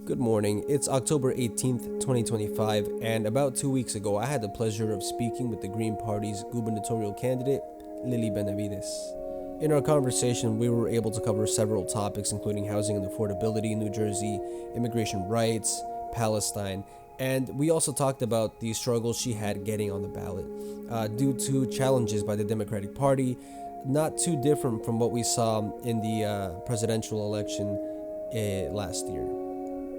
Good morning. It's October 18th, 2025, and about 2 weeks ago, I had the pleasure of speaking with the Green Party's gubernatorial candidate, Lily Benavides. In our conversation, we were able to cover several topics, including housing and affordability in New Jersey, immigration rights, Palestine, and we also talked about the struggles she had getting on the ballot due to challenges by the Democratic Party, not too different from what we saw in the presidential election last year.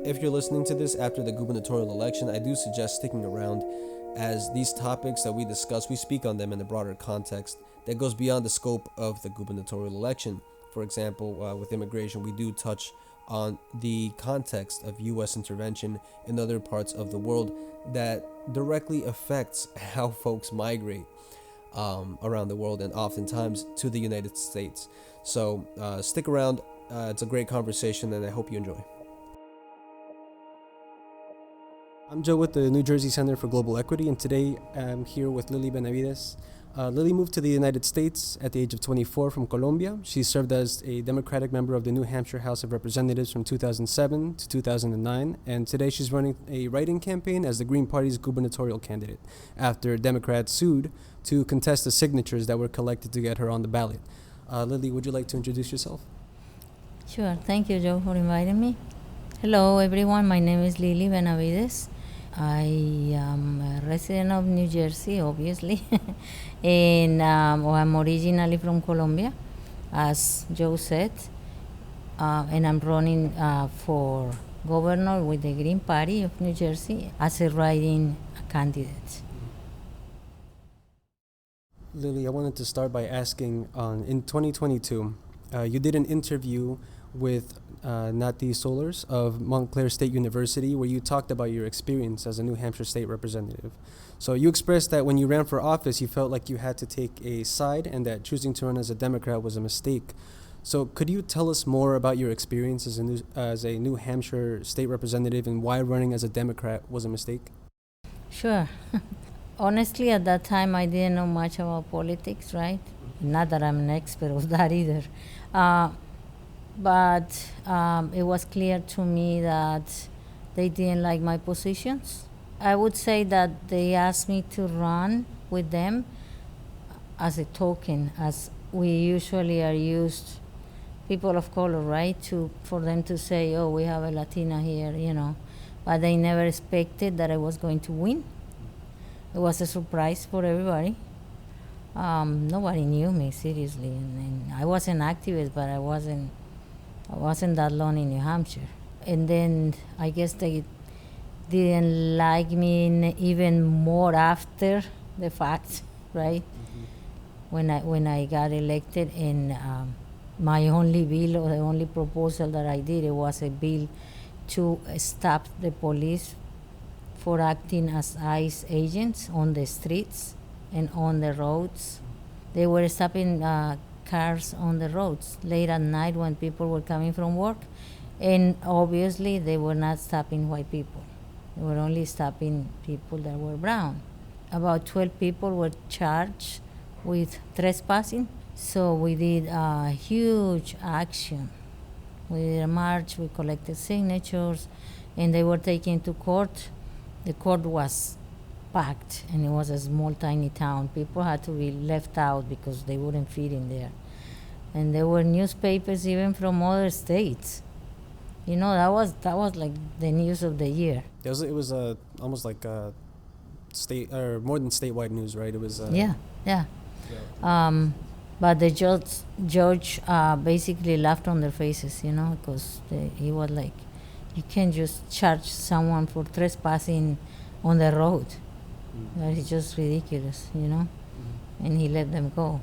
If you're listening to this after the gubernatorial election, I do suggest sticking around, as these topics that we discuss, we speak on them in a broader context that goes beyond the scope of the gubernatorial election. For example, with immigration, we do touch on the context of U.S. intervention in other parts of the world that directly affects how folks migrate around the world and oftentimes to the United States. So stick around. It's a great conversation, and I hope you enjoy. I'm Joe with the New Jersey Center for Global Equity, and today I'm here with Lily Benavides. Lily moved to the United States at the age of 24 from Colombia. She served as a Democratic member of the New Hampshire House of Representatives from 2007 to 2009, and today she's running a write-in campaign as the Green Party's gubernatorial candidate after Democrats sued to contest the signatures that were collected to get her on the ballot. Lily, would you like to introduce yourself? Sure. Thank you, Joe, for inviting me. Hello, everyone. My name is Lily Benavides. I am a resident of New Jersey, obviously, and I'm originally from Colombia, as Joe said, and I'm running for governor with the Green Party of New Jersey as a write-in candidate. Lily, I wanted to start by asking, in 2022, you did an interview with Nati Solers of Montclair State University, where you talked about your experience as a New Hampshire state representative. So you expressed that when you ran for office, you felt like you had to take a side and that choosing to run as a Democrat was a mistake. So could you tell us more about your experience as a New Hampshire state representative and why running as a Democrat was a mistake? Sure. Honestly, at that time, I didn't know much about politics, right? Not that I'm an expert of that either. But it was clear to me that they didn't like my positions. I would say that they asked me to run with them as a token, as we usually are used, people of color, right, for them to say, oh, we have a Latina here, But they never expected that I was going to win. It was a surprise for everybody. Nobody knew me, seriously. And I was an activist, but I wasn't that long in New Hampshire. And then I guess they didn't like me even more after the fact, right? Mm-hmm. When I got elected, and my only bill, or the only proposal that I did, it was a bill to stop the police for acting as ICE agents on the streets and on the roads. They were stopping cars on the roads late at night when people were coming from work, and obviously they were not stopping white people. They were only stopping people that were brown. About 12 people were charged with trespassing, so we did a huge action. We did a march, we collected signatures, and they were taken to court. The court was packed, and it was a small, tiny town. People had to be left out because they wouldn't fit in there. And there were newspapers even from other states. That was like the news of the year. It was almost like state, or more than statewide news, right? It was yeah. But the judge basically laughed on their faces, because he was like, you can't just charge someone for trespassing on the road. Mm-hmm. That is just ridiculous, Mm-hmm. And he let them go.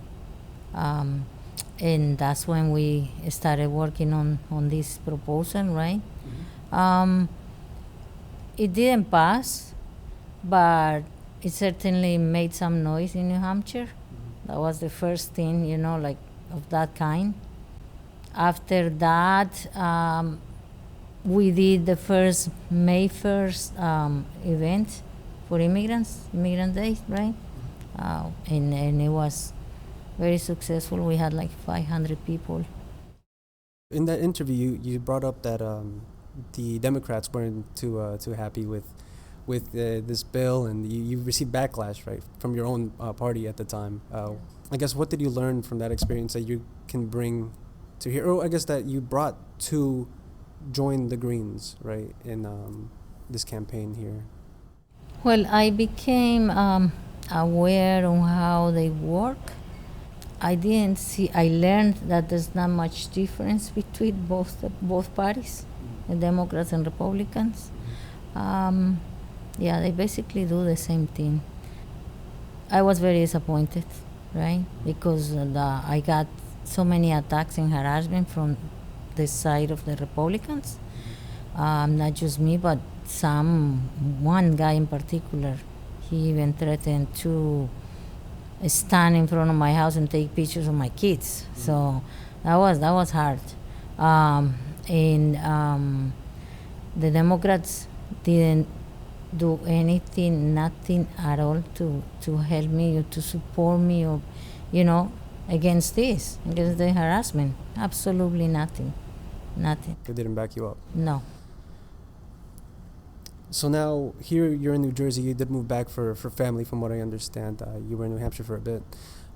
And that's when we started working on this proposal, right? Mm-hmm. It didn't pass, but it certainly made some noise in New Hampshire. Mm-hmm. That was the first thing, like of that kind. After that, we did the first May 1st event for Immigrant Day, right? And it was very successful. We had like 500 people. In that interview, you brought up that the Democrats weren't too happy with this bill, and you received backlash, right, from your own party at the time. I guess, what did you learn from that experience that you can bring to here? Or I guess that you brought to join the Greens, right, in this campaign here. Well, I became aware of how they work. I learned that there's not much difference between both parties, the Democrats and Republicans. Yeah, they basically do the same thing. I was very disappointed, right? Because I got so many attacks and harassment from the side of the Republicans. Not just me, but one guy in particular. He even threatened to stand in front of my house and take pictures of my kids. So that was hard. The Democrats didn't do anything, nothing at all to help me or to support me or, against the harassment. Absolutely nothing. They didn't back you up. No. So now here you're in New Jersey. You did move back for family, from what I understand. You were in New Hampshire for a bit,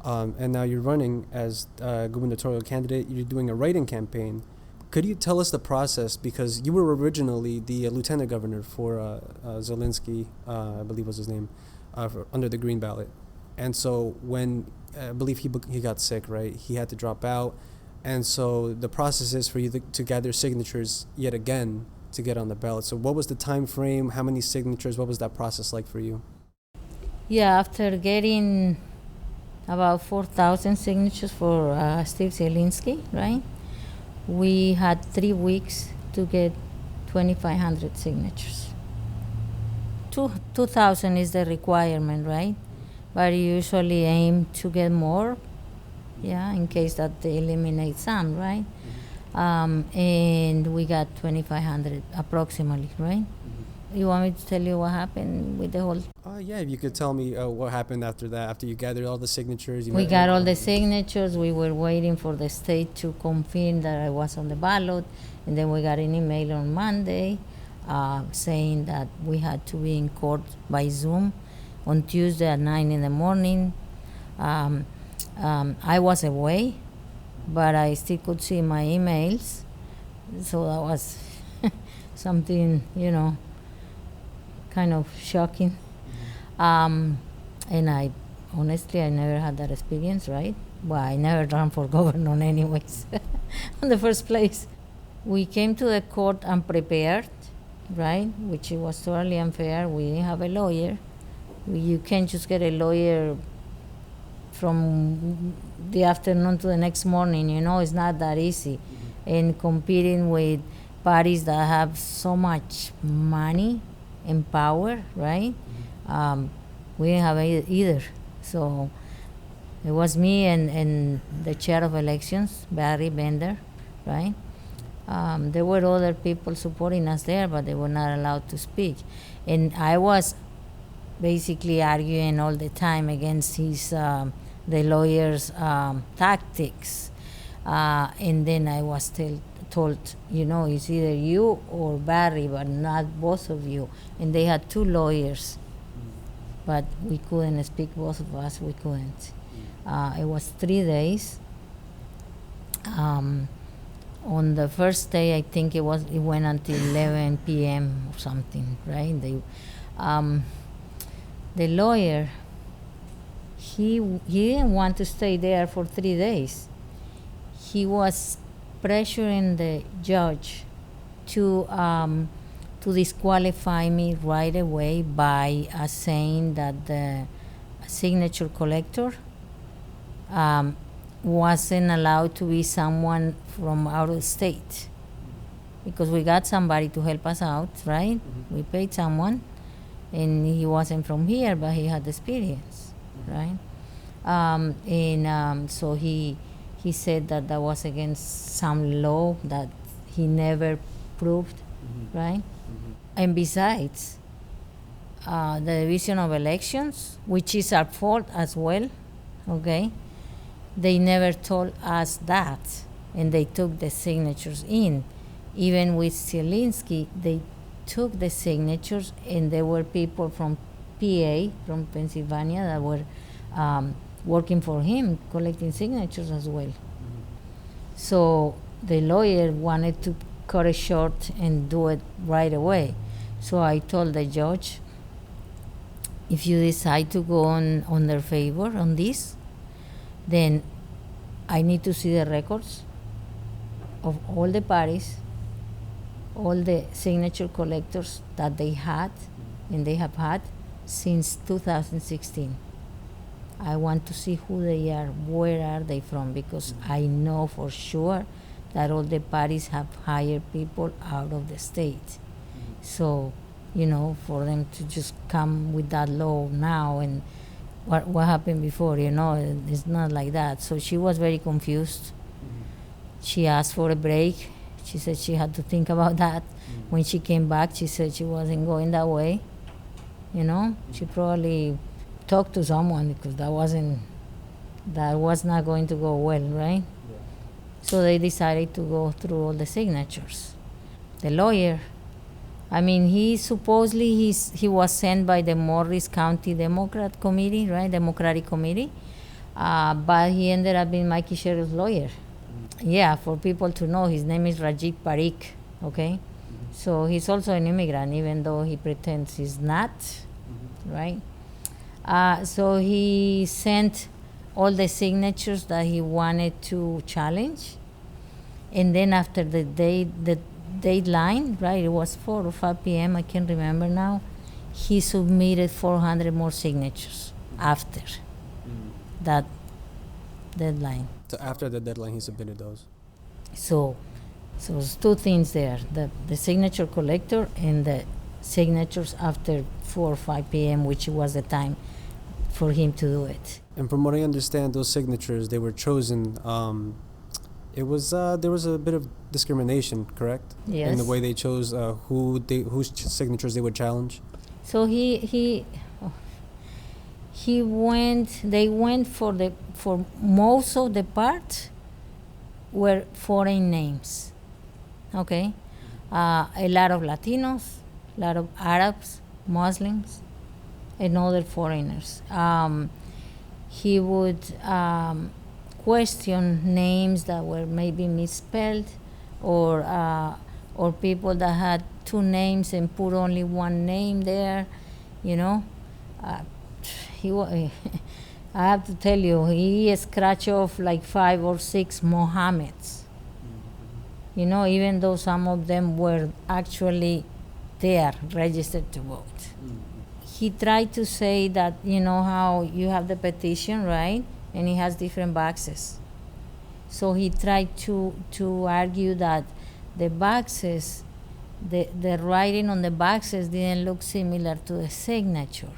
and now you're running as a gubernatorial candidate. You're doing a write-in campaign. Could you tell us the process? Because you were originally the lieutenant governor for Zelensky, I believe was his name, under the Green ballot. And so when I believe he got sick, right? He had to drop out, and so the process is for you to gather signatures yet again to get on the ballot. So what was the time frame? How many signatures? What was that process like for you? Yeah, after getting about 4,000 signatures for Steve Zelensky, right? We had 3 weeks to get 2,500 signatures. 2,000 is the requirement, right? But you usually aim to get more, yeah, in case that they eliminate some, right? And we got 2,500 approximately, right? You want me to tell you what happened with the whole? Yeah, if you could tell me what happened after that, after you gathered all the signatures. We got all the signatures. We were waiting for the state to confirm that I was on the ballot. And then we got an email on Monday saying that we had to be in court by Zoom on Tuesday at 9 in the morning. I was away, but I still could see my emails. So that was something, kind of shocking. And I never had that experience, right? Well, I never ran for governor anyways, in the first place. We came to the court unprepared, right? Which was totally unfair. We didn't have a lawyer. You can't just get a lawyer from the afternoon to the next morning, it's not that easy. And competing with parties that have so much money and power, right? We didn't have either. So it was me and the chair of elections, Barry Bender, right? There were other people supporting us there, but they were not allowed to speak. And I was basically arguing all the time against the lawyer's tactics. And then I was told, it's either you or Barry, but not both of you. And they had 2 lawyers, but we couldn't speak, both of us, we couldn't. It was 3 days. On the first day, I think it went until 11 p.m. or something, right? The lawyer, he didn't want to stay there for 3 days. He was pressuring the judge to disqualify me right away by saying that the signature collector wasn't allowed to be someone from out of state, because we got somebody to help us out, right? We paid someone, and he wasn't from here, but he had experience, right? So he said that was against some law that he never proved, right? And besides, the Division of Elections, which is our fault as well, okay? They never told us that, and they took the signatures in. even with Zielinski, they took the signatures, and there were people from PA, from Pennsylvania, that were working for him, collecting signatures as well. So the lawyer wanted to cut it short and do it right away. So I told the judge, if you decide to go on their favor on this, then I need to see the records of all the parties, all the signature collectors that they had and they have had since 2016. I want to see who they are, where are they from, because I know for sure that all the parties have hired people out of the state. So, for them to just come with that law now, and what happened before, it's not like that. So she was very confused. She asked for a break. She said she had to think about that. When she came back, she said she wasn't going that way. She probably talked to someone, because that was not going to go well, right? Yeah. So they decided to go through all the signatures. The lawyer, he supposedly he was sent by the Morris County Democratic Committee, but he ended up being Mikey Sherrill's lawyer. Yeah, for people to know, his name is Rajiv Parikh, okay? So he's also an immigrant, even though he pretends he's not, right? So he sent all the signatures that he wanted to challenge, and then after the deadline, right, it was 4 or 5 p.m., I can't remember now, he submitted 400 more signatures after that deadline. So after the deadline, he submitted those. So there's two things there, the signature collector and the signatures after 4 or 5 p.m., which was the time for him to do it. And from what I understand, those signatures, they were chosen, there was a bit of discrimination, correct? Yes. In the way they chose whose signatures they would challenge? So they went for most of the part were foreign names, okay? A lot of Latinos, a lot of Arabs, Muslims, and other foreigners. He would question names that were maybe misspelled, or people that had two names and put only one name there, I have to tell you, he scratched off like 5 or 6 Mohammeds, even though some of them were actually there, registered to vote. He tried to say that, how you have the petition, right? And it has different boxes. So he tried to argue that the boxes, the writing on the boxes didn't look similar to the signature,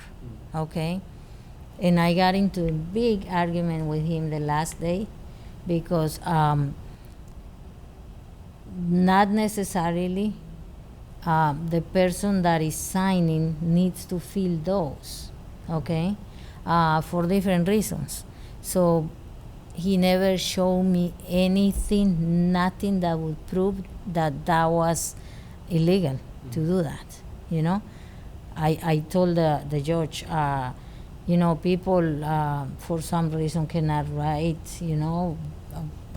okay? And I got into a big argument with him the last day, because not necessarily the person that is signing needs to fill those, okay, for different reasons. So he never showed me nothing that would prove that was illegal to do that, I told the judge, people for some reason cannot write,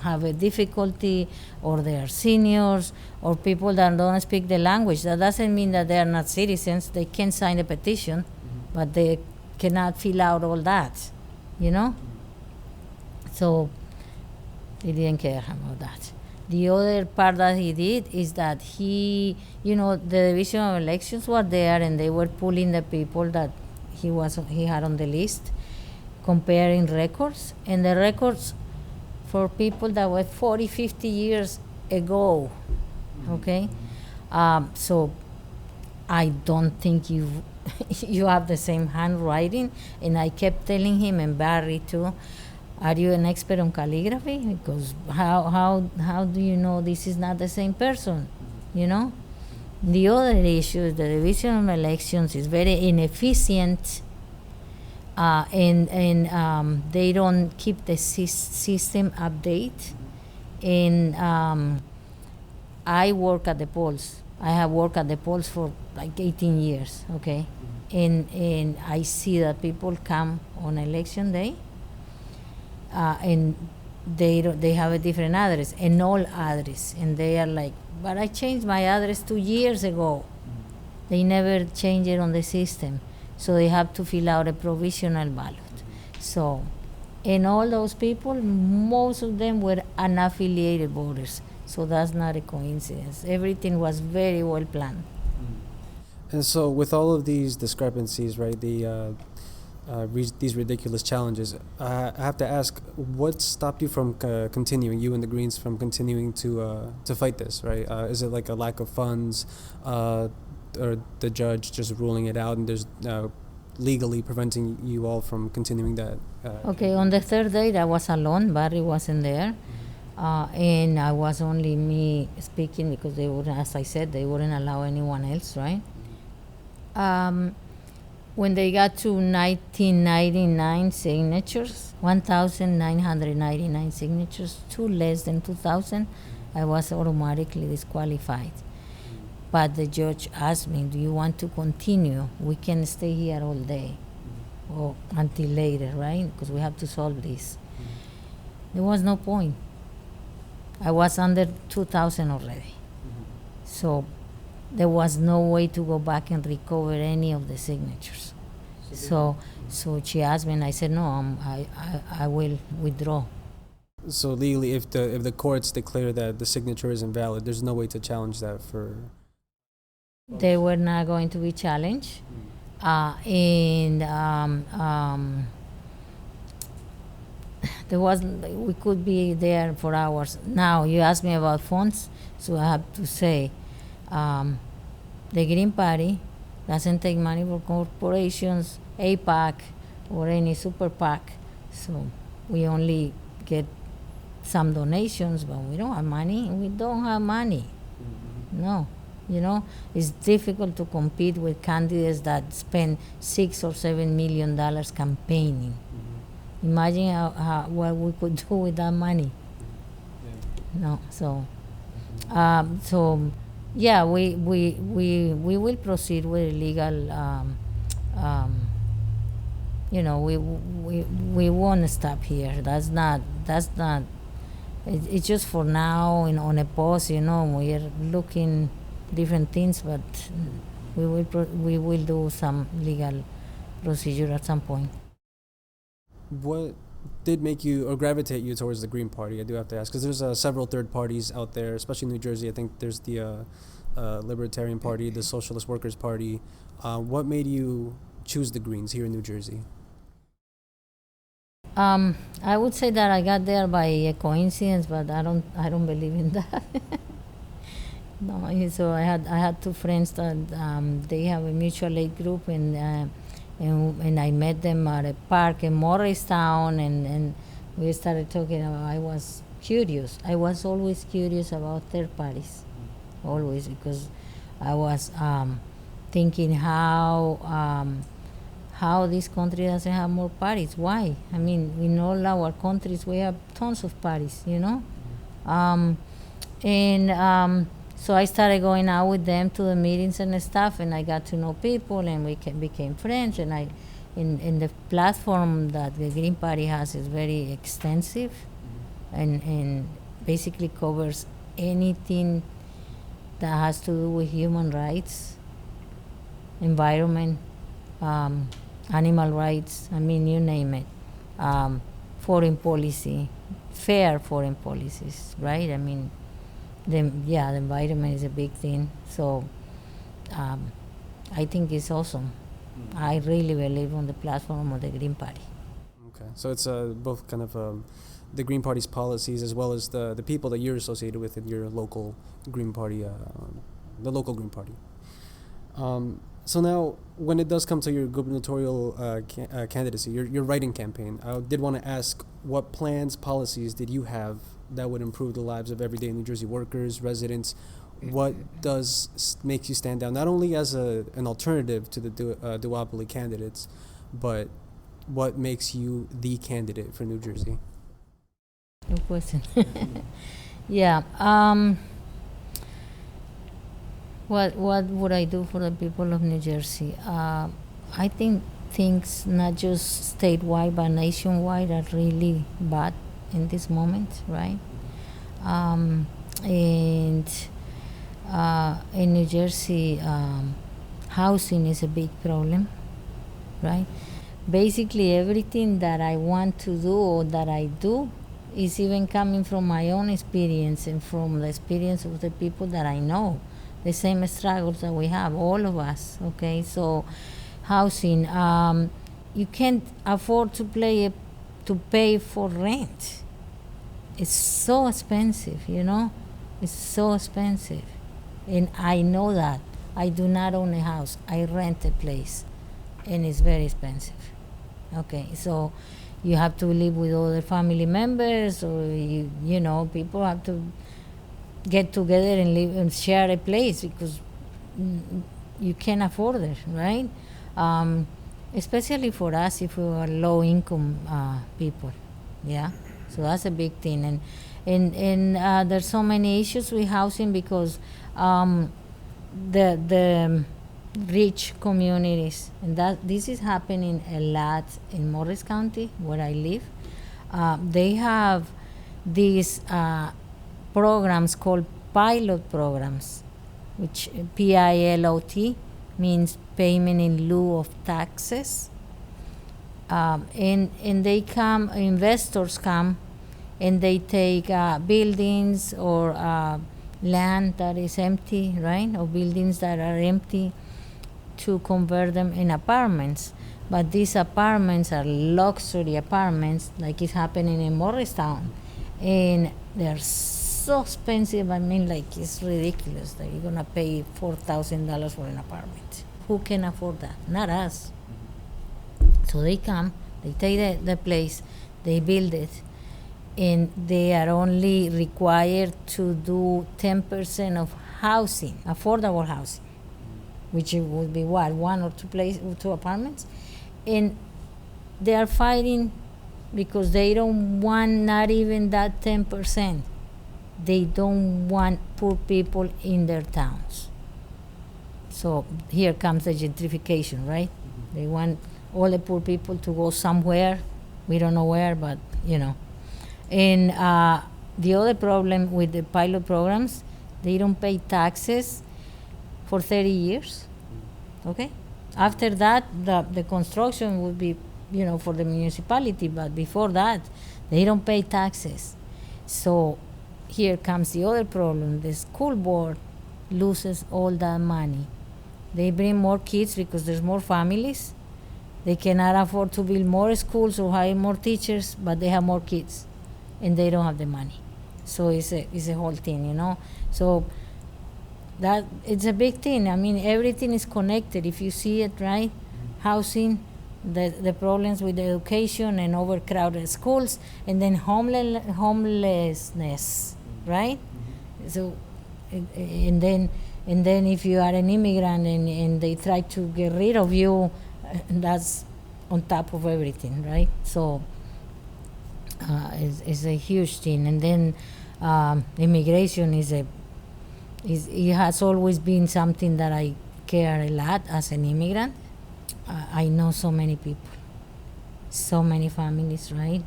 have a difficulty, or they are seniors, or people that don't speak the language. That doesn't mean that they are not citizens. They can sign a petition, but they cannot fill out all that, So he didn't care about that. The other part that he did is that the Division of Elections were there, and they were pulling the people that he had on the list, comparing records, and the records for people that were 40, 50 years ago, okay? So I don't think you have the same handwriting. And I kept telling him, and Barry too, are you an expert on calligraphy? Because how do you know this is not the same person, The other issue is the Division of Elections is very inefficient, and they don't keep the system update, and I work at the polls. I have worked at the polls for like 18 years, okay? And I see that people come on election day, and they have a different address, an old address, and they are like, but I changed my address 2 years ago. They never change it on the system, so they have to fill out a provisional ballot. So, and all those people, most of them were unaffiliated voters, so that's not a coincidence. Everything was very well planned. And so, with all of these discrepancies, right, these ridiculous challenges, I have to ask, what stopped you from continuing, you and the Greens, from continuing to fight this, right? Is it like a lack of funds, or the judge just ruling it out, and there's legally preventing you all from continuing that? Okay, on the third day, I was alone. Barry wasn't there. And I was only me speaking because they wouldn't, as I said, they wouldn't allow anyone else, right? When they got to 1999 signatures, 1,999 signatures, two less than 2,000, I was automatically disqualified. But the judge asked me, do you want to continue? We can stay here all day or until later, right? Because we have to solve this. There was no point. I was under 2,000 already. So there was no way to go back and recover any of the signatures. So she asked me, and I said, no, I will withdraw. So legally, if the courts declare that the signature is invalid, there's no way to challenge that for... They were not going to be challenged. There was, we could be there for hours. Now, you asked me about funds, so I have to say, the Green Party doesn't take money from corporations, APAC, or any super PAC. So we only get some donations, but we don't have money. We don't have money. No. You know, it's difficult to compete with candidates that spend $6 or $7 million campaigning. Imagine what we could do with that money. No, so yeah, we will proceed with legal. You know, we won't stop here. That's not. It's just for now. On a pause. You know, we are looking different things, but we will do some legal procedure at some point. What did make you or gravitate you towards the Green Party? I do have to ask, because there's several third parties out there, especially in New Jersey. I think there's the Libertarian Party, the Socialist Workers Party. What made you choose the Greens here in New Jersey? I would say that I got there by a coincidence, but I don't believe in that. No, so I had two friends that they have a mutual aid group, and I met them at a park in Morristown, and we started talking about. I was curious. I was always curious about third parties, always, because I was thinking how this country doesn't have more parties. Why? I mean, in all our countries we have tons of parties, you know, so I started going out with them to the meetings and stuff, and I got to know people, and we became friends. And in the platform that the Green Party has is very extensive, and basically covers anything that has to do with human rights, environment, animal rights. I mean, you name it. Foreign policy, fair foreign policies, right? I mean. The environment is a big thing, so I think it's awesome. I really believe on the platform of the Green Party. Okay, so it's both kind of the Green Party's policies as well as the people that you're associated with in your local Green Party, the local Green Party. So now, when it does come to your gubernatorial candidacy, your writing campaign, I did want to ask, what plans, policies did you have that would improve the lives of everyday New Jersey workers, residents? What does make you stand out, not only as an alternative to the duopoly candidates, but what makes you the candidate for New Jersey? Good question. Yeah. What would I do for the people of New Jersey? I think things not just statewide but nationwide are really bad in this moment, right? Um, and in New Jersey, housing is a big problem, right? Basically, everything that I want to do or that I do is even coming from my own experience and from the experience of the people that I know, the same struggles that we have, all of us. Okay, so housing, you can't afford to pay for rent. It's so expensive, you know. It's so expensive, and I know that. I do not own a house. I rent a place, and it's very expensive. Okay, so you have to live with other family members, or you know, people have to get together and live and share a place because you can't afford it, right? Especially for us if we are low income people, yeah. So that's a big thing, and there's so many issues with housing because the rich communities, and that this is happening a lot in Morris County where I live. They have these programs called pilot programs, which PILOT means payment in lieu of taxes. And they come, investors come, and they take buildings or land that is empty, right, or buildings that are empty, to convert them in apartments. But these apartments are luxury apartments, like it's happening in Morristown, and they're so expensive. I mean, like, it's ridiculous that you're gonna pay $4,000 for an apartment. Who can afford that? Not us. So they come, they take the place, they build it, and they are only required to do 10% of housing, affordable housing, which would be what, one or two apartments, and they are fighting because they don't want not even that 10%. They don't want poor people in their towns. So here comes the gentrification, right? They want all the poor people to go somewhere. We don't know where, but you know. And the other problem with the pilot programs, they don't pay taxes for 30 years. Okay? After that, the construction would be, you know, for the municipality, but before that, they don't pay taxes. So here comes the other problem. The school board loses all that money. They bring more kids because there's more families. They cannot afford to build more schools or hire more teachers, but they have more kids, and they don't have the money. So it's a whole thing, you know. So that it's a big thing. I mean, everything is connected. If you see it, right? Housing, the problems with education and overcrowded schools, and then homelessness, right? So, and then if you are an immigrant and they try to get rid of you, that's on top of everything, right? So it's a huge thing. And then immigration it has always been something that I care a lot as an immigrant. I know so many people, so many families, right,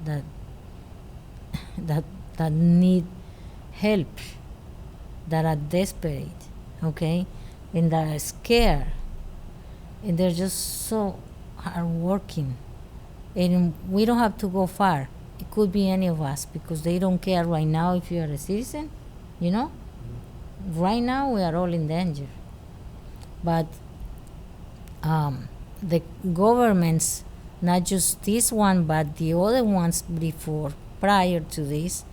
that need help, that are desperate, okay, and that are scared, and they're just so hardworking. And we don't have to go far. It could be any of us, because they don't care right now if you are a citizen, you know. Right now we are all in danger. But the governments, not just this one, but the other ones before, prior to this,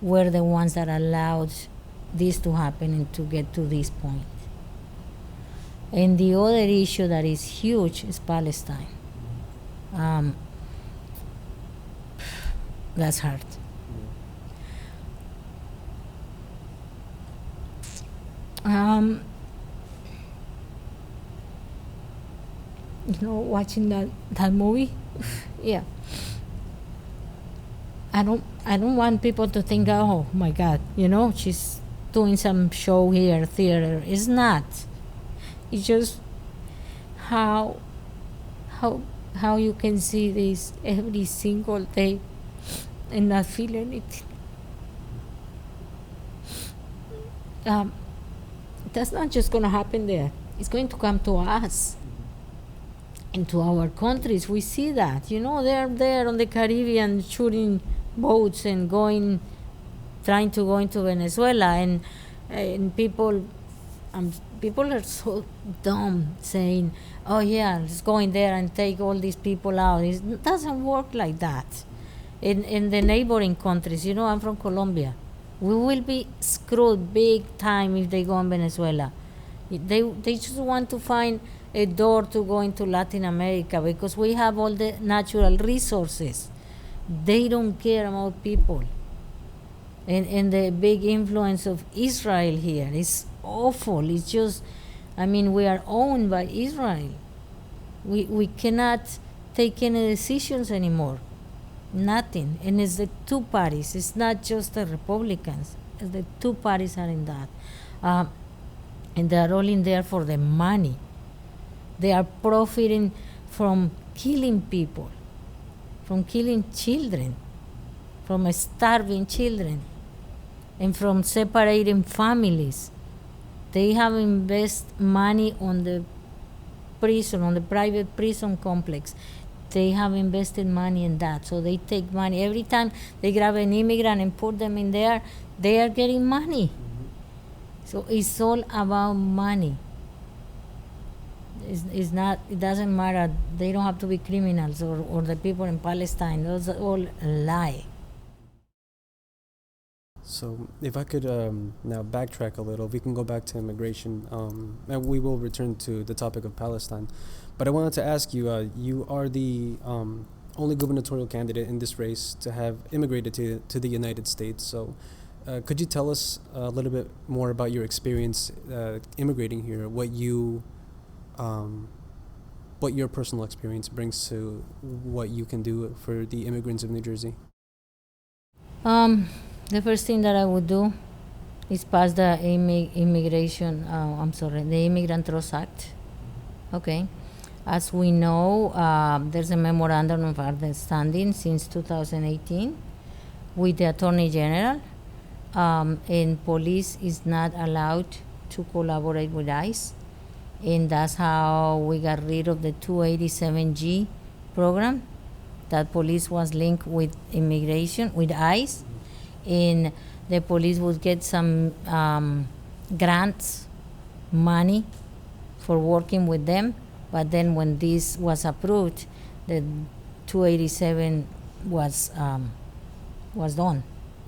were the ones that allowed this to happen and to get to this point. And the other issue that is huge is Palestine. That's hard. You know, watching that movie, yeah. I don't want people to think, oh my God, you know, she's doing some show here, theater. It's not. It's just how how how you can see this every single day and not feel anything. That's not just going to happen there. It's going to come to us and to our countries. We see that. They're there on the Caribbean shooting boats and trying to go into Venezuela, and people are so dumb saying, "Oh yeah, let's go in there and take all these people out." It doesn't work like that. In the neighboring countries, I'm from Colombia. We will be screwed big time if they go in Venezuela. They just want to find a door to go into Latin America because we have all the natural resources. They don't care about people. And the big influence of Israel here is awful. It's just, we are owned by Israel. We cannot take any decisions anymore. Nothing. And it's the two parties. It's not just the Republicans. The two parties are in that. And they are all in there for the money. They are profiting from killing people, from killing children, from starving children, and from separating families. They have invested money on the prison, on the private prison complex. They have invested money in that. So they take money. Every time they grab an immigrant and put them in there, they are getting money. So it's all about money. It's not. It doesn't matter. They don't have to be criminals or the people in Palestine. Those are all a lie. So if I could now backtrack a little, we can go back to immigration, and we will return to the topic of Palestine. But I wanted to ask you, you are the only gubernatorial candidate in this race to have immigrated to the United States. So could you tell us a little bit more about your experience immigrating here, what your personal experience brings to what you can do for the immigrants of New Jersey? The first thing that I would do is pass the the Immigrant Trust Act. Okay. As we know, there's a memorandum of understanding since 2018 with the Attorney General, and police is not allowed to collaborate with ICE, and that's how we got rid of the 287G program. That police was linked with immigration, with ICE, and the police would get some grants, money for working with them. But then when this was approved, the 287 was done,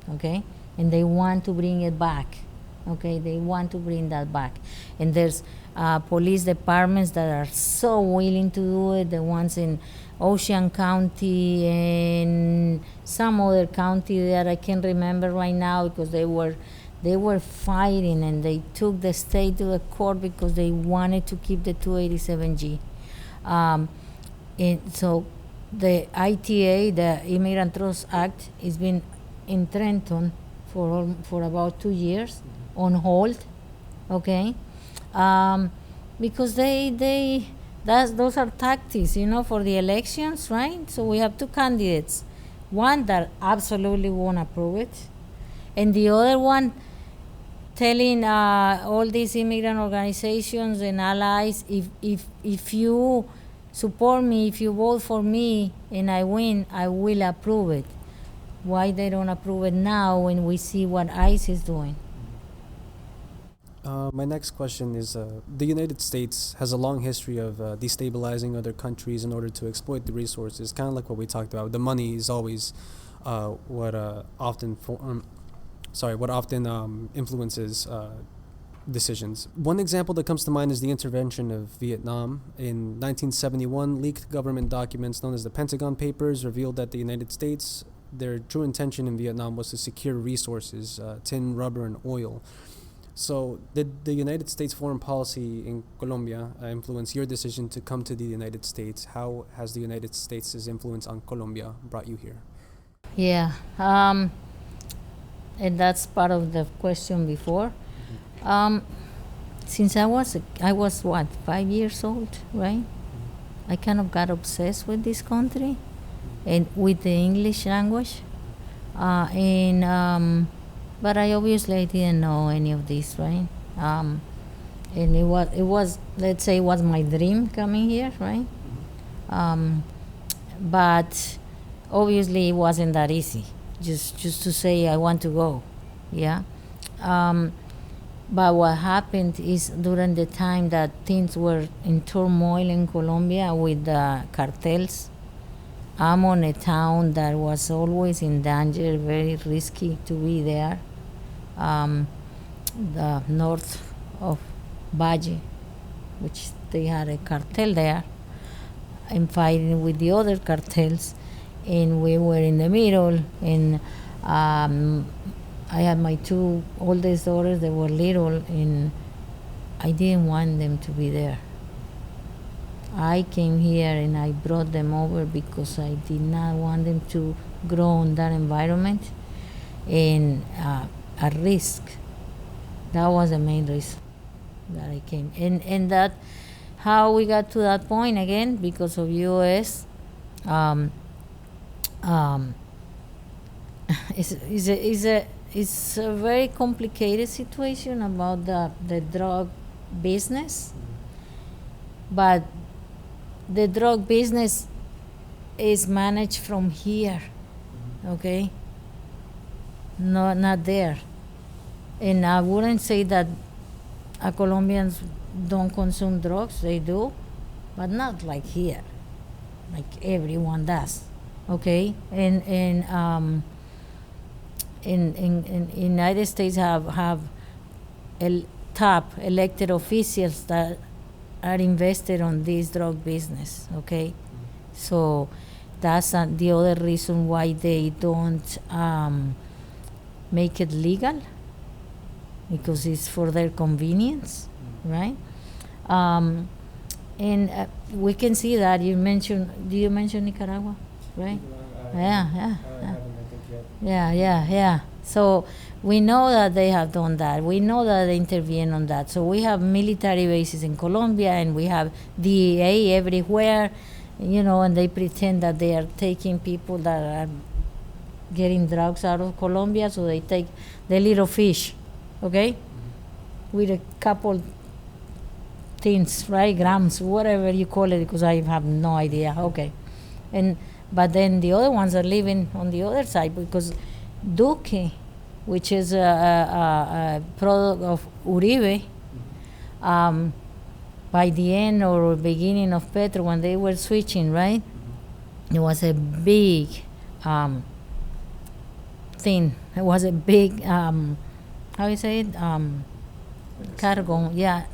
okay? And they want to bring it back, okay? They want to bring that back. And there's police departments that are so willing to do it, the ones in Ocean County and some other county that I can't remember right now because they were fighting and they took the state to the court because they wanted to keep the 287G. And so the ITA, the Immigrant Trust Act, has been in Trenton for about 2 years on hold, okay? Because those are tactics, for the elections, right? So we have two candidates, one that absolutely won't approve it, and the other one telling all these immigrant organizations and allies, if you support me, if you vote for me and I win, I will approve it. Why they don't approve it now when we see what ICE is doing? My next question is, the United States has a long history of destabilizing other countries in order to exploit the resources, kind of like what we talked about. The money is always what often influences decisions. One example that comes to mind is the intervention of Vietnam. In 1971, leaked government documents known as the Pentagon Papers revealed that the United States, their true intention in Vietnam was to secure resources, tin, rubber, and oil. So did the United States foreign policy in Colombia influence your decision to come to the United States? How has the United States' influence on Colombia brought you here? Yeah. and that's part of the question before. Um, since I was what, 5 years old, right? I kind of got obsessed with this country and with the English language, and but I obviously didn't know any of this, right? And it was let's say it was my dream coming here, right? But obviously it wasn't that easy. Just to say I want to go, yeah. But what happened is during the time that things were in turmoil in Colombia with the cartels, I'm on a town that was always in danger, very risky to be there. The north of Valle, which they had a cartel there, and fighting with the other cartels, and we were in the middle. And I had my two oldest daughters; they were little, and I didn't want them to be there. I came here and I brought them over because I did not want them to grow in that environment and at risk. That was the main reason that I came. And that how we got to that point again because of U.S. Um, um, it's a very complicated situation about the drug business, but the drug business is managed from here, okay? No, not there. And I wouldn't say that Colombians don't consume drugs, they do, but not like here, like everyone does, okay? And in United States have top elected officials that are invested on this drug business, okay? So that's the other reason why they don't make it legal, because it's for their convenience, right? And we can see that do you mention Nicaragua, right? Yeah. So we know that they have done that. We know that they intervene on that. So we have military bases in Colombia, and we have DEA everywhere, and they pretend that they are taking people that are getting drugs out of Colombia, so they take the little fish, okay, with a couple things, right, grams, whatever you call it, because I have no idea, okay. But then the other ones are living on the other side, because Duque, which is a product of Uribe, by the end or beginning of Petro, when they were switching, right, it was a big thing. It was a big, how you say it, cargo, yeah.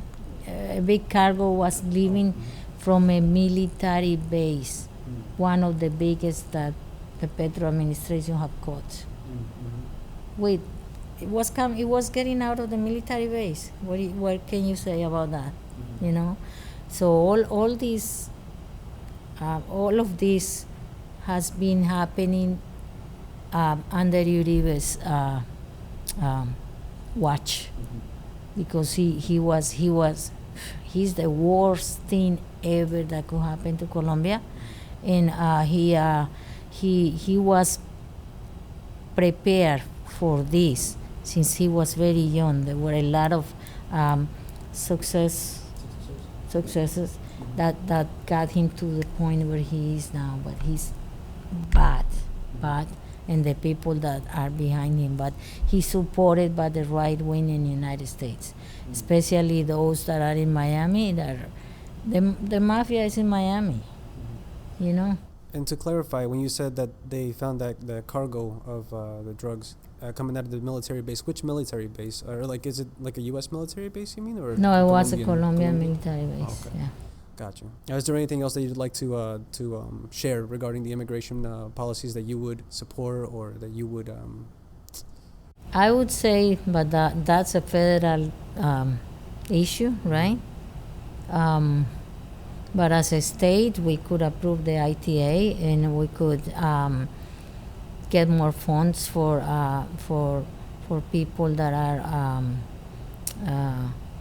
A big cargo was leaving from a military base, one of the biggest that the Petro administration have caught. Wait, it was getting out of the military base. What can you say about that? So all of this has been happening under Uribe's watch, because he's the worst thing ever that could happen to Colombia, and he was prepared for this since he was very young. There were a lot of successes that got him to the point where he is now. But he's bad, and the people that are behind him. But he's supported by the right wing in the United States, especially those that are in Miami. The mafia is in Miami, And to clarify, when you said that they found that the cargo of the drugs coming out of the military base, which military base? Or is it like a U.S. military base, you mean? Or No, it was a Colombian military base, okay. Yeah. Gotcha. Is there anything else that you'd like to share regarding the immigration policies that you would support or that you would... I would say, but that's a federal issue, right? But as a state, we could approve the ITA, and we could get more funds for for people that are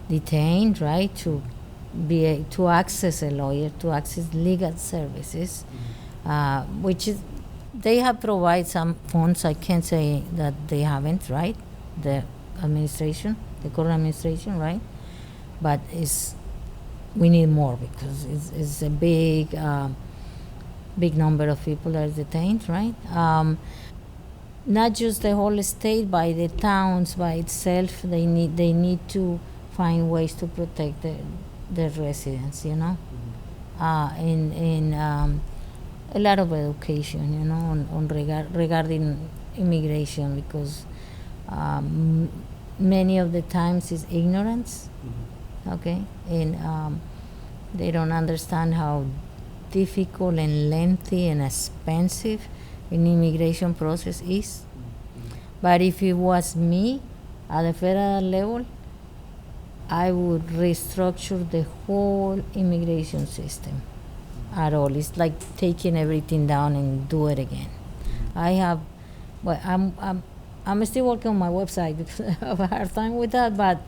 detained, right? To access a lawyer, to access legal services, which is they have provided some funds. I can't say that they haven't, right? The administration, the current administration, right? But we need more because it's a big number of people that are detained, right? Not just the whole state, by the towns by itself. They need to find ways to protect the residents, you know. In a lot of education, you know, regarding immigration, because many of the times it's ignorance, okay, and they don't understand how difficult and lengthy and expensive an immigration process is. But if it was me at the federal level, I would restructure the whole immigration system at all. It's like taking everything down and do it again. I'm still working on my website because I have a hard time with that, but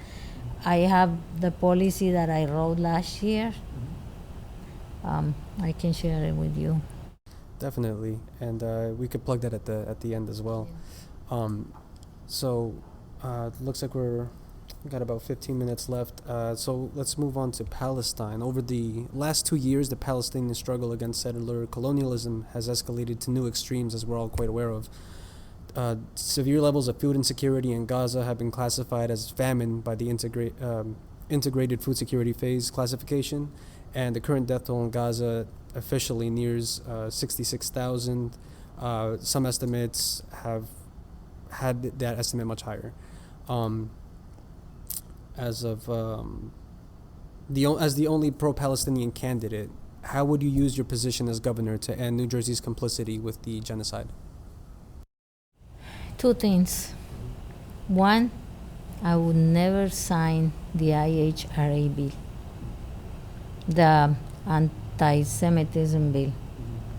I have the policy that I wrote last year. I can share it with you. Definitely, and we could plug that at the end as well. Looks like we got about 15 minutes left. So let's move on to Palestine. Over the last 2 years, the Palestinian struggle against settler colonialism has escalated to new extremes, as we're all quite aware of. Severe levels of food insecurity in Gaza have been classified as famine by the integrated food security phase classification, and the current death toll in Gaza officially nears 66,000. Some estimates have had that estimate much higher. As the only pro-Palestinian candidate, how would you use your position as governor to end New Jersey's complicity with the genocide? Two things. One, I would never sign the IHRA bill, the anti-Semitism bill,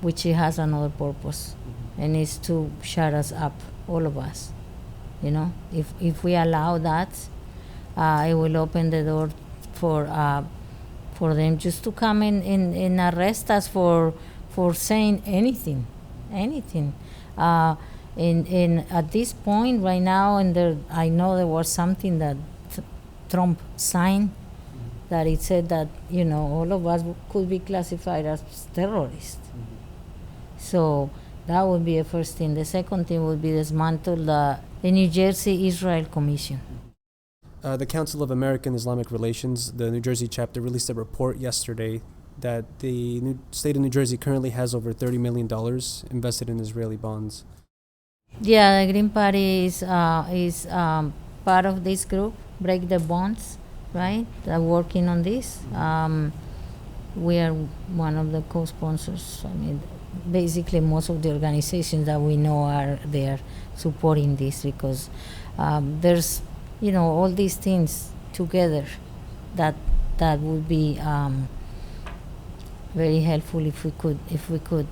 which it has another purpose, and it's to shut us up, all of us. You know, if we allow that, it will open the door for them just to come in and arrest us for saying anything. And at this point right now, I know there was something that Trump signed, that it said that, you know, all of us could be classified as terrorists. So that would be a first thing. The second thing would be dismantle the New Jersey Israel Commission. The Council of American Islamic Relations, the New Jersey chapter, released a report yesterday that the state of New Jersey currently has over $30 million invested in Israeli bonds. Yeah, the Green Party is part of this group, Break the Bonds, right? They're working on this. We are one of the co-sponsors. I mean, basically most of the organizations that we know are there supporting this, because there's, you know, all these things together that would be very helpful if we could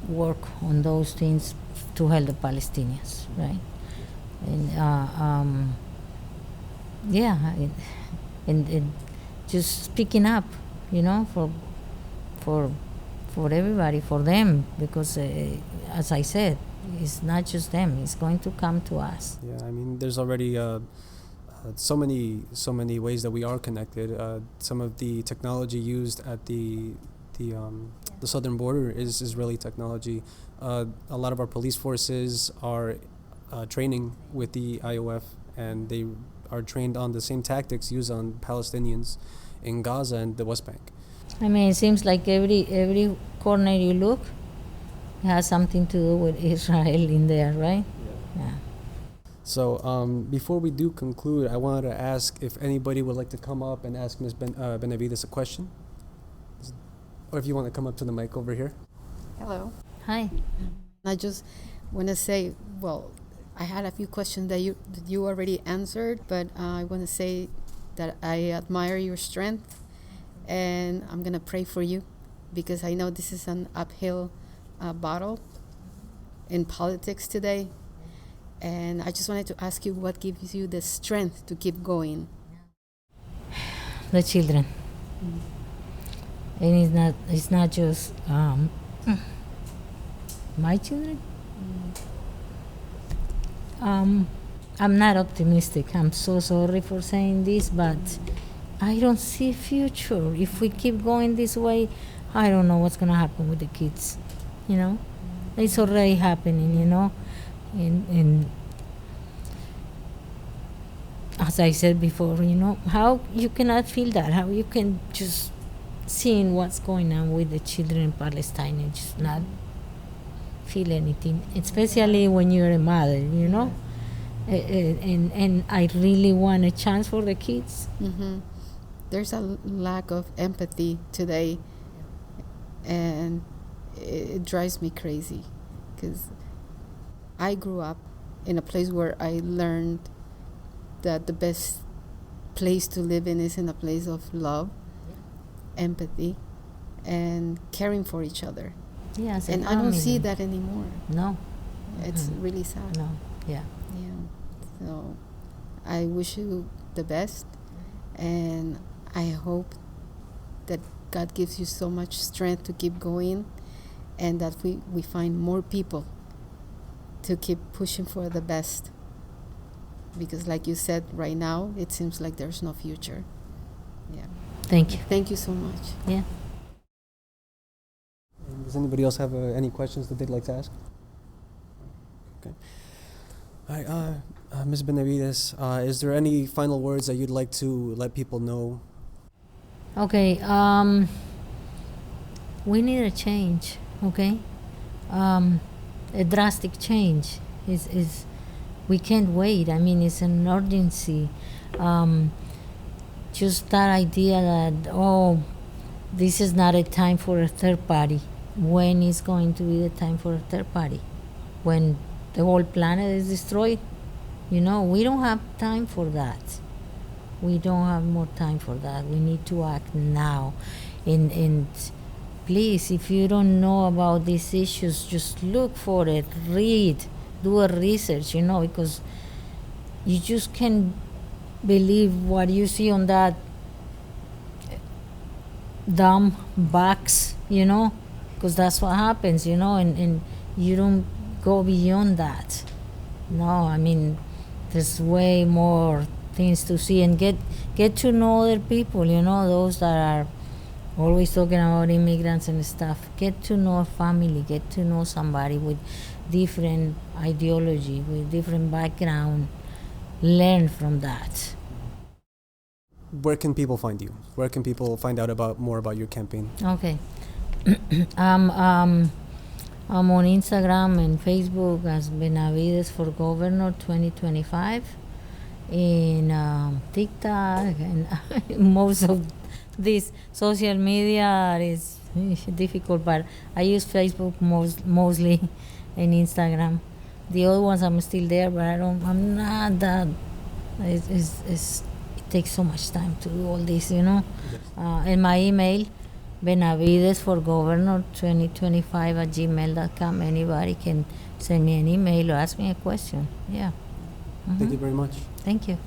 work on those things to help the Palestinians, right? And and just speaking up, you know, for everybody, for them, because as I said, it's not just them; it's going to come to us. Yeah, I mean, there's already so many ways that we are connected. Some of the technology used at the southern border is Israeli technology. A lot of our police forces are training with the IOF, and they are trained on the same tactics used on Palestinians in Gaza and the West Bank. I mean, it seems like every corner you look has something to do with Israel in there, right? Yeah. So before we do conclude, I wanted to ask if anybody would like to come up and ask Ms. Benavides a question, or if you want to come up to the mic over here. Hello. Hi. I just want to say, well, I had a few questions that you already answered, but I want to say that I admire your strength, and I'm going to pray for you, because I know this is an uphill battle in politics today. And I just wanted to ask you, what gives you the strength to keep going? The children. And it's not just my children. I'm not optimistic. I'm so sorry for saying this, but I don't see a future. If we keep going this way, I don't know what's gonna happen with the kids. You know, it's already happening. You know, and as I said before, you know, how you cannot feel that? How you can just seeing what's going on with the children in Palestine and just not feel anything, especially when you're a mother, you know. And I really want a chance for the kids. Mm-hmm. There's a lack of empathy today, and it drives me crazy, because I grew up in a place where I learned that the best place to live in is in a place of love, empathy, and caring for each other. Yes, And I don't see that anymore. No. It's really sad. No. Yeah. Yeah. So I wish you the best, and I hope that God gives you so much strength to keep going, and that we find more people to keep pushing for the best. Because like you said, right now, it seems like there's no future. Yeah. Thank you. Thank you so much. Yeah. Does anybody else have any questions that they'd like to ask? Okay. All right, Ms. Benavides, is there any final words that you'd like to let people know? Okay. We need a change. Okay. A drastic change is we can't wait. I mean, it's an urgency. Just that idea that, this is not a time for a third party. When is going to be the time for a third party? When the whole planet is destroyed? You know, we don't have time for that. We don't have more time for that. We need to act now. And please, if you don't know about these issues, just look for it, read, do a research, you know, because you just can't believe what you see on that dumb box, you know, because that's what happens, you know, and you don't go beyond that. No, I mean, there's way more things to see, and get to know other people, you know, those that are always talking about immigrants and stuff. Get to know a family, get to know somebody with different ideology, with different background. Learn from that. Where can people find you? Where can people find out more about your campaign? Okay. I'm on Instagram and Facebook as Benavides for Governor 2025. In TikTok and most of this social media is difficult, but I use Facebook mostly and Instagram. The other ones I'm still there, but I'm not that. It takes so much time to do all this, you know. Yes. And my email, Benavides for Governor 2025 at gmail.com. Anybody can send me an email or ask me a question. Yeah. Thank you very much. Thank you.